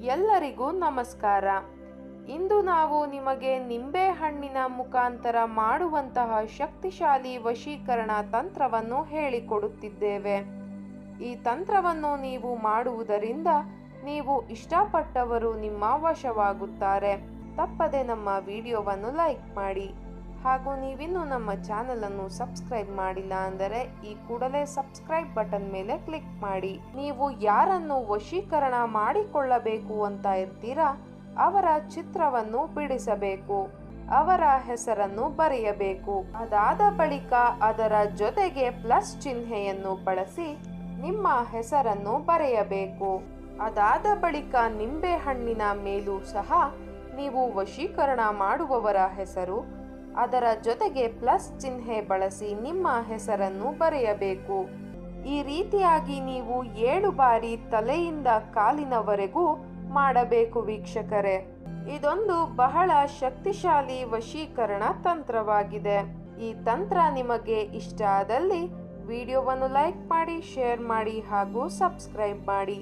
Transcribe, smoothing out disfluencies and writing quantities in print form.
ಎಲ್ಲರಿಗೂ ನಮಸ್ಕಾರ. ಇಂದು ನಾವು ನಿಮಗೆ ನಿಂಬೆ ಹಣ್ಣಿನ ಮುಖಾಂತರ ಮಾಡುವಂತಹ ಶಕ್ತಿಶಾಲಿ ವಶೀಕರಣ ತಂತ್ರವನ್ನು ಹೇಳಿಕೊಡುತ್ತಿದ್ದೇವೆ. ಈ ತಂತ್ರವನ್ನು ನೀವು ಮಾಡುವುದರಿಂದ ನೀವು ಇಷ್ಟಪಟ್ಟವರು ನಿಮ್ಮ ವಶವಾಗುತ್ತಾರೆ. ತಪ್ಪದೆ ನಮ್ಮ ವಿಡಿಯೋವನ್ನು ಲೈಕ್ ಮಾಡಿ. ಹಾಗೂ ನೀವಿನ್ನೂ ನಮ್ಮ ಚಾನಲನ್ನು ಸಬ್ಸ್ಕ್ರೈಬ್ ಮಾಡಿಲ್ಲ ಅಂದರೆ ಈ ಕೂಡಲೇ ಸಬ್ಸ್ಕ್ರೈಬ್ ಬಟನ್ ಮೇಲೆ ಕ್ಲಿಕ್ ಮಾಡಿ. ನೀವು ಯಾರನ್ನು ವಶೀಕರಣ ಮಾಡಿಕೊಳ್ಳಬೇಕು ಅಂತ ಇರ್ತೀರಾ ಅವರ ಚಿತ್ರವನ್ನು ಬಿಡಿಸಬೇಕು, ಅವರ ಹೆಸರನ್ನು ಬರೆಯಬೇಕು. ಅದಾದ ಬಳಿಕ ಅದರ ಜೊತೆಗೆ ಪ್ಲಸ್ ಚಿಹ್ನೆಯನ್ನು ಬಳಸಿ ನಿಮ್ಮ ಹೆಸರನ್ನು ಬರೆಯಬೇಕು. ಅದಾದ ಬಳಿಕ ನಿಂಬೆ ಹಣ್ಣಿನ ಮೇಲೂ ಸಹ ನೀವು ವಶೀಕರಣ ಮಾಡುವವರ ಹೆಸರು, ಅದರ ಜೊತೆಗೆ ಪ್ಲಸ್ ಚಿಹ್ನೆ ಬಳಸಿ ನಿಮ್ಮ ಹೆಸರನ್ನು ಬರೆಯಬೇಕು. ಈ ರೀತಿಯಾಗಿ ನೀವು 7 ಬಾರಿ ತಲೆಯಿಂದ ಕಾಲಿನವರೆಗೂ ಮಾಡಬೇಕು ವೀಕ್ಷಕರೇ. ಇದೊಂದು ಬಹಳ ಶಕ್ತಿಶಾಲಿ ವಶೀಕರಣ ತಂತ್ರವಾಗಿದೆ. ಈ ತಂತ್ರ ನಿಮಗೆ ಇಷ್ಟ ಆದಲ್ಲಿ ವಿಡಿಯೋವನ್ನು ಲೈಕ್ ಮಾಡಿ, ಶೇರ್ ಮಾಡಿ ಹಾಗೂ ಸಬ್ಸ್ಕ್ರೈಬ್ ಮಾಡಿ.